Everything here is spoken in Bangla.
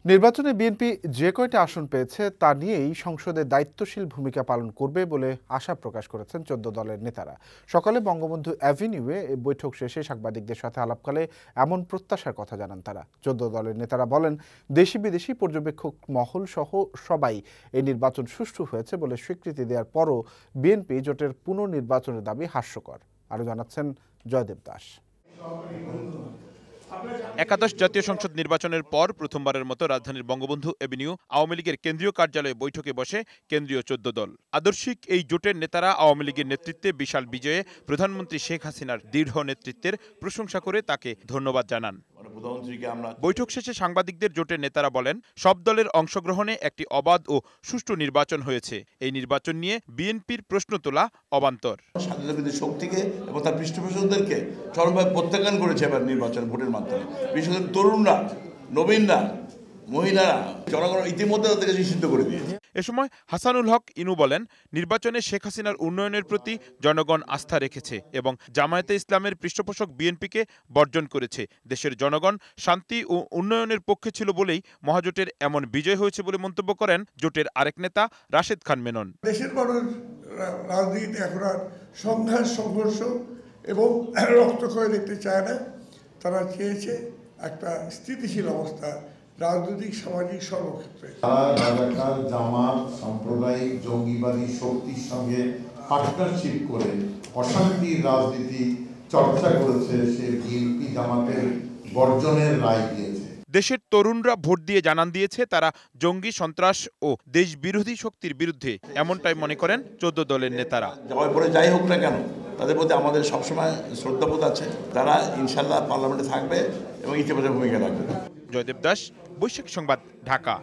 নির্বাচনে বিএনপি যে কয়টা আসন পেয়েছে তা নিয়েই সংসদে দায়িত্বশীল ভূমিকা পালন করবে বলে আশা প্রকাশ করেছেন ১৪ দলের নেতারা। সকালে বঙ্গবন্ধু অ্যাভিনিউয়ে বৈঠক শেষে সাংবাদিকদের সাথে আলাপকালে এমন প্রত্যাশার কথা জানান তারা। ১৪ দলের নেতারা বলেন, দেশি বিদেশি পর্যবেক্ষক মহল সহ সবাই এই নির্বাচন সুষ্ঠু হয়েছে বলে স্বীকৃতি দেওয়ার পরও বিএনপি জোটের পুনর্নির্বাচনের দাবি হাস্যকর। আরও জানাচ্ছেন জয়দেব দাস। একাদশ জাতীয় সংসদ নির্বাচনের পর প্রথমবারের মতো রাজধানীর বঙ্গবন্ধু এভিনিউ আওয়ামী লীগের কেন্দ্রীয় কার্যালয়ে বৈঠকে বসে কেন্দ্রীয় ১৪ দল। আদর্শিক এই জোটের নেতারা আওয়ামী লীগের নেতৃত্বে বিশাল বিজয়ে প্রধানমন্ত্রী শেখ হাসিনার দৃঢ় নেতৃত্বের প্রশংসা করে তাকে ধন্যবাদ জানান। বৈঠক শেষে সাংবাদিকদের জোটের নেতারা বলেন, সব দলের অংশগ্রহণে একটি অবাধ ও সুষ্ঠু নির্বাচন হয়েছে। এই নির্বাচন নিয়ে বিএনপির প্রশ্ন তোলা অবান্তর। স্বাধীনতাবিরোধী শক্তিকে এবং তার পৃষ্ঠপোষকদেরকে চরমভাবে প্রত্যাখ্যান করেছে এবার নির্বাচন ভোটের মাধ্যমে। বিশেষ করে তরুণরা, নবীনরা, মহিলারা জনগণ ইতিমধ্যে তাদেরকে নিষিদ্ধ করে দিয়েছে। এ সময় হাসানুল হক ইনু বলেন, নির্বাচনে শেখ হাসিনার উন্নয়নের প্রতি জনগণ আস্থা রেখেছে এবং জামায়াতে ইসলামের পৃষ্ঠপোষক বিএনপিকে বর্জন করেছে। দেশের জনগণ শান্তি ও উন্নয়নের পক্ষে ছিল বলেই মহাজোটের এমন বিজয় হয়েছে বলে মন্তব্য করেন জোটের আরেক নেতা রাশেদ খান মেনন। দেশের মানুষ রাজনীতিতে এখন আর সংঘাত, সংঘর্ষ এবং রক্তক্ষয় দেখতে চায় না। তারা চেয়েছে একটা স্থিতিশীল অবস্থা রাজনৈতিক, সামাজিক সর্বক্ষেত্রে। রাজাকার, জামাত, সাম্প্রদায়িক জঙ্গিবাদী শক্তির সঙ্গে পার্টনারশিপ করে অশান্তির রাজনীতি চর্চা করেছে, সে বিএনপি জামাতের বর্জনের রায় দিয়েছে। দেশের তরুণরা ভোট দিয়ে জানান দিয়েছে তারা জঙ্গি, সন্ত্রাস ও দেশ বিরোধী শক্তির বিরুদ্ধে, এমনটাই মনে করেন ১৪ দলের নেতারা। যাওয়ার পরে যাই হোক না কেন, তাদের প্রতি আমাদের সবসময় শ্রদ্ধাবোধ আছে। তারা ইনশাল্লাহ পার্লামেন্টে থাকবে এবং ইতিবাচক ভূমিকা রাখবে। জয়দেব দাস, বৈশ্বিক সংবাদ, ঢাকা।